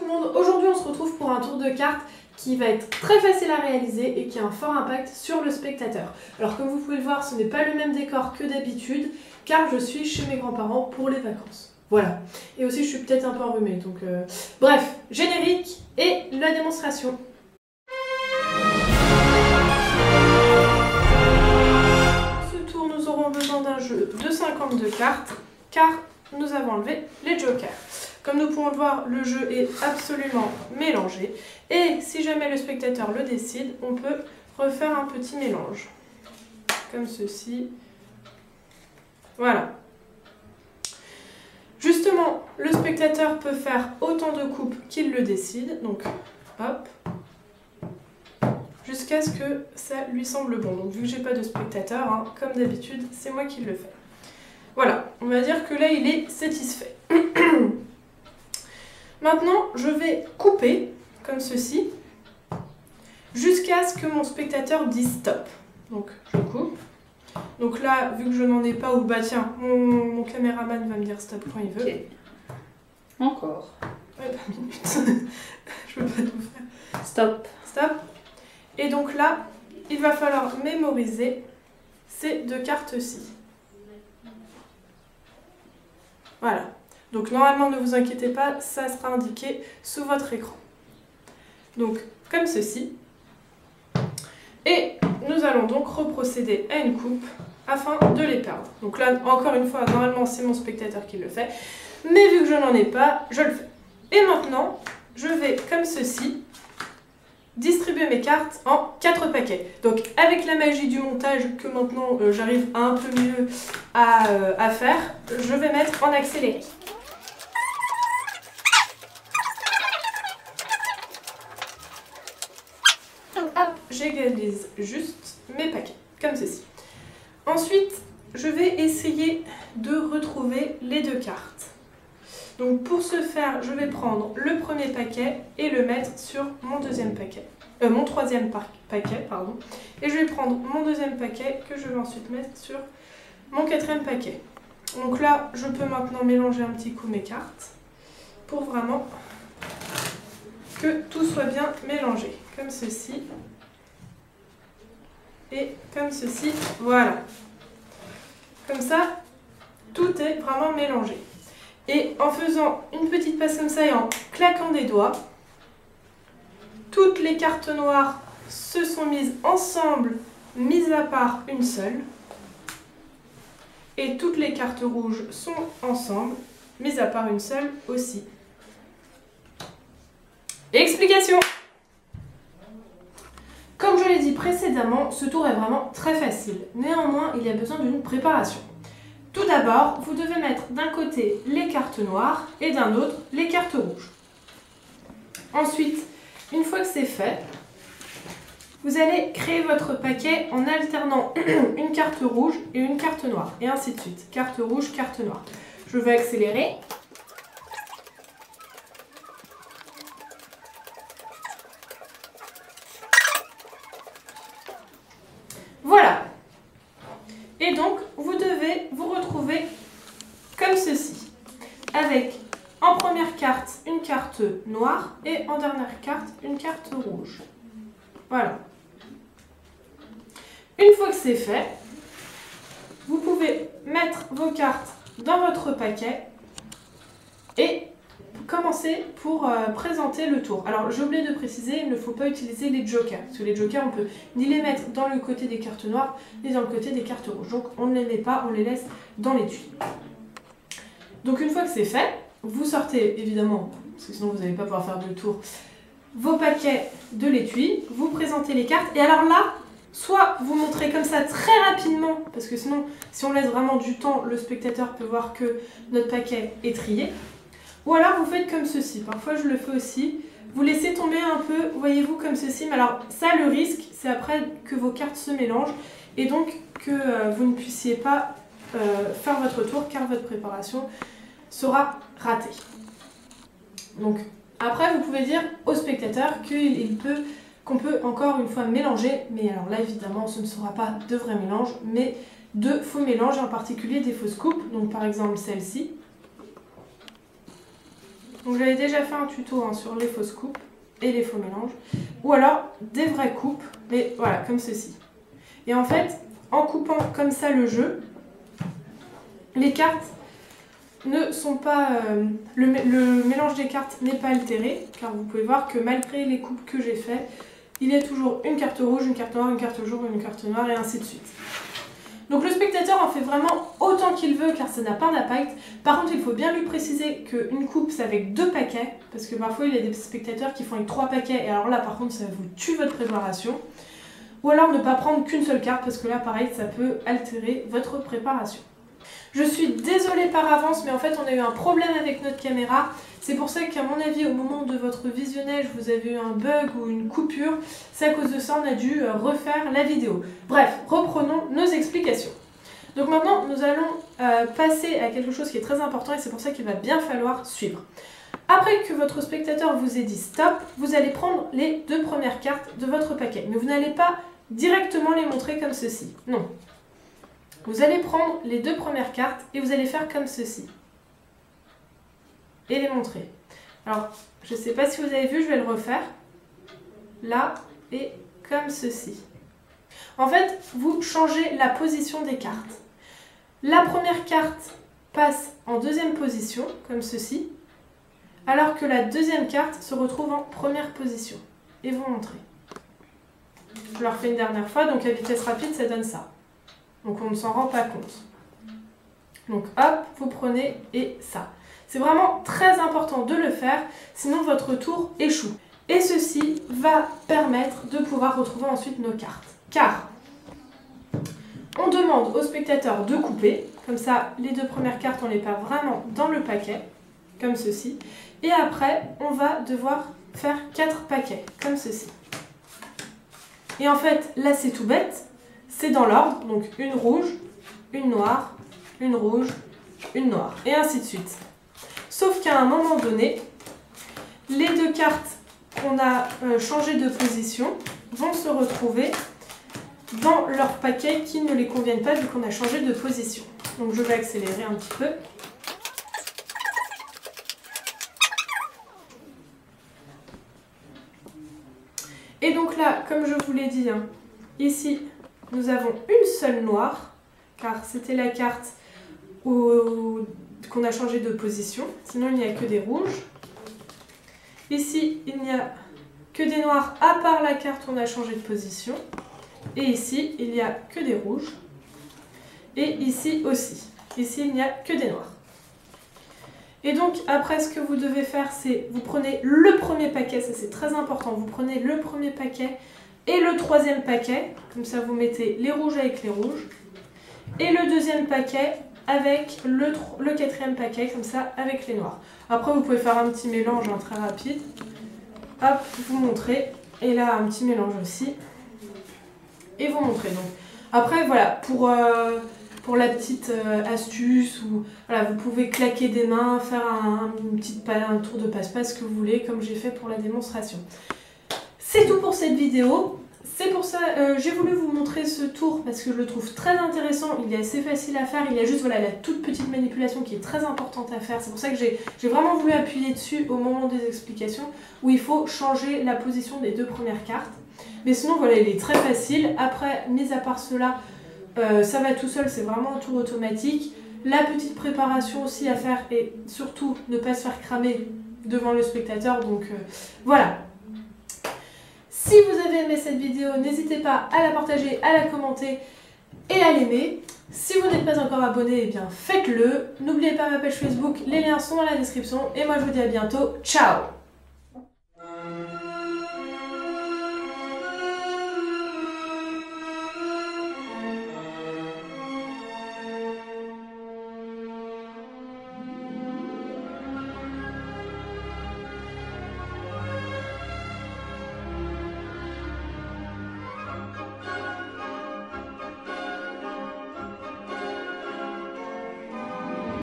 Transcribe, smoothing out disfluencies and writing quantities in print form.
le monde, aujourd'hui on se retrouve pour un tour de cartes qui va être très facile à réaliser et qui a un fort impact sur le spectateur. Alors comme vous pouvez le voir, ce n'est pas le même décor que d'habitude car je suis chez mes grands-parents pour les vacances. Voilà. Et aussi je suis peut-être un peu enrhumée, donc bref, générique et la démonstration. Ce tour nous aurons besoin d'un jeu de 52 cartes car nous avons enlevé les jokers. Comme nous pouvons le voir, le jeu est absolument mélangé. Et si jamais le spectateur le décide, on peut refaire un petit mélange. Comme ceci. Voilà. Justement, le spectateur peut faire autant de coupes qu'il le décide. Donc, hop. Jusqu'à ce que ça lui semble bon. Donc, vu que j'ai pas de spectateur, hein, comme d'habitude, c'est moi qui le fais. Voilà. On va dire que là, il est satisfait. Maintenant, je vais couper, comme ceci, jusqu'à ce que mon spectateur dise stop. Donc, je coupe. Donc là, vu que je n'en ai pas, ou bah tiens, mon caméraman va me dire stop quand il veut. Okay. Encore. Ouais, bah, minute. Je peux pas tout faire. Stop. Stop. Et donc là, il va falloir mémoriser ces deux cartes-ci. Voilà. Donc normalement, ne vous inquiétez pas, ça sera indiqué sous votre écran. Donc, comme ceci. Et nous allons donc reprocéder à une coupe afin de les perdre. Donc là, encore une fois, normalement, c'est mon spectateur qui le fait. Mais vu que je n'en ai pas, je le fais. Et maintenant, je vais, comme ceci, distribuer mes cartes en 4 paquets. Donc, avec la magie du montage que maintenant j'arrive un peu mieux à faire, je vais mettre en accéléré. J'égalise juste mes paquets, comme ceci. Ensuite, je vais essayer de retrouver les deux cartes. Donc pour ce faire, je vais prendre le premier paquet et le mettre sur mon deuxième paquet. Mon troisième paquet, pardon. Et je vais prendre mon deuxième paquet que je vais ensuite mettre sur mon quatrième paquet. Donc là, je peux maintenant mélanger un petit coup mes cartes pour vraiment que tout soit bien mélangé, comme ceci. Et comme ceci, voilà. Comme ça, tout est vraiment mélangé. Et en faisant une petite passe comme ça et en claquant des doigts, toutes les cartes noires se sont mises ensemble, mises à part une seule. Et toutes les cartes rouges sont ensemble, mises à part une seule aussi. Explication! Comme je l'ai dit précédemment, ce tour est vraiment très facile. Néanmoins, il y a besoin d'une préparation. Tout d'abord, vous devez mettre d'un côté les cartes noires et d'un autre les cartes rouges. Ensuite, une fois que c'est fait, vous allez créer votre paquet en alternant une carte rouge et une carte noire. Et ainsi de suite. Carte rouge, carte noire. Je vais accélérer. Voilà. Et donc, vous devez vous retrouver comme ceci. Avec en première carte une carte noire et en dernière carte une carte rouge. Voilà. Une fois que c'est fait, vous pouvez mettre vos cartes dans votre paquet et commencer pour présenter le tour. Alors j'ai oublié de préciser, il ne faut pas utiliser les jokers, parce que les jokers on peut ni les mettre dans le côté des cartes noires, ni dans le côté des cartes rouges. Donc on ne les met pas, on les laisse dans l'étui. Donc une fois que c'est fait, vous sortez évidemment, parce que sinon vous n'allez pas pouvoir faire de tour, vos paquets de l'étui, vous présentez les cartes, et alors là, soit vous montrez comme ça très rapidement, parce que sinon si on laisse vraiment du temps, le spectateur peut voir que notre paquet est trié. Ou alors vous faites comme ceci, parfois je le fais aussi, vous laissez tomber un peu, voyez-vous, comme ceci, mais alors ça le risque, c'est après que vos cartes se mélangent et donc que vous ne puissiez pas faire votre tour car votre préparation sera ratée. Donc après vous pouvez dire au spectateur qu'on peut encore une fois mélanger, mais alors là évidemment ce ne sera pas de vrais mélanges, mais de faux mélanges, en particulier des fausses coupes, donc par exemple celle-ci. Donc j'avais déjà fait un tuto hein, sur les fausses coupes et les faux mélanges. Ou alors des vraies coupes, mais voilà, comme ceci. Et en fait, en coupant comme ça le jeu, les cartes ne sont pas... le mélange des cartes n'est pas altéré, car vous pouvez voir que malgré les coupes que j'ai faites, il y a toujours une carte rouge, une carte noire, une carte jaune, une carte noire et ainsi de suite. Donc le spectateur en fait vraiment autant qu'il veut car ça n'a pas d'impact. Par contre il faut bien lui préciser qu'une coupe c'est avec 2 paquets, parce que parfois il y a des spectateurs qui font avec 3 paquets et alors là par contre ça vous tue votre préparation. Ou alors ne pas prendre qu'une seule carte parce que là pareil ça peut altérer votre préparation. Je suis désolée par avance mais en fait on a eu un problème avec notre caméra. C'est pour ça qu'à mon avis au moment de votre visionnage vous avez eu un bug ou une coupure. C'est à cause de ça on a dû refaire la vidéo. Bref, reprenons nos explications. Donc maintenant nous allons passer à quelque chose qui est très important et c'est pour ça qu'il va bien falloir suivre. Après que votre spectateur vous ait dit stop, vous allez prendre les 2 premières cartes de votre paquet. Mais vous n'allez pas directement les montrer comme ceci. Non. Vous allez prendre les 2 premières cartes et vous allez faire comme ceci. Et les montrer. Alors, je ne sais pas si vous avez vu, je vais le refaire. Là et comme ceci. En fait, vous changez la position des cartes. La première carte passe en 2e position, comme ceci, alors que la 2e carte se retrouve en 1re position. Et vous montrez. Je le refais une dernière fois, donc à vitesse rapide, ça donne ça. Donc on ne s'en rend pas compte. Donc hop, vous prenez et ça. C'est vraiment très important de le faire, sinon votre tour échoue. Et ceci va permettre de pouvoir retrouver ensuite nos cartes. Car on demande au spectateur de couper, comme ça les 2 premières cartes on les perd vraiment dans le paquet, comme ceci. Et après on va devoir faire 4 paquets, comme ceci. Et en fait là c'est tout bête, c'est dans l'ordre, donc une rouge, une noire, une rouge, une noire, et ainsi de suite. Sauf qu'à un moment donné, les 2 cartes qu'on a changé de position vont se retrouver dans leur paquet qui ne les conviennent pas vu qu'on a changé de position. Donc je vais accélérer un petit peu. Et donc là, comme je vous l'ai dit, hein, ici nous avons une seule noire, car c'était la carte qu'on a changé de position, sinon il n'y a que des rouges. Ici, il n'y a que des noirs à part la carte où on a changé de position. Et ici, il n'y a que des rouges. Et ici aussi. Ici, il n'y a que des noirs. Et donc, après, ce que vous devez faire, c'est vous prenez le premier paquet, ça c'est très important, vous prenez le premier paquet et le 3e paquet, comme ça vous mettez les rouges avec les rouges, et le 2e paquet avec le 4e paquet, comme ça, avec les noirs. Après, vous pouvez faire un petit mélange hein, très rapide. Hop, vous montrez. Et là, un petit mélange aussi. Et vous montrez. Donc, après, voilà, pour la petite astuce, ou voilà, vous pouvez claquer des mains, faire un tour de passe-passe que vous voulez, comme j'ai fait pour la démonstration. C'est tout pour cette vidéo. C'est pour ça j'ai voulu vous montrer ce tour parce que je le trouve très intéressant, il est assez facile à faire, il y a juste voilà, la toute petite manipulation qui est très importante à faire. C'est pour ça que j'ai vraiment voulu appuyer dessus au moment des explications où il faut changer la position des 2 premières cartes. Mais sinon voilà, il est très facile. Après, mis à part cela, ça va tout seul, c'est vraiment un tour automatique. La petite préparation aussi à faire et surtout ne pas se faire cramer devant le spectateur. Donc voilà. Si vous avez aimé cette vidéo, n'hésitez pas à la partager, à la commenter et à l'aimer. Si vous n'êtes pas encore abonné, eh bien faites-le. N'oubliez pas ma page Facebook, les liens sont dans la description. Et moi je vous dis à bientôt. Ciao!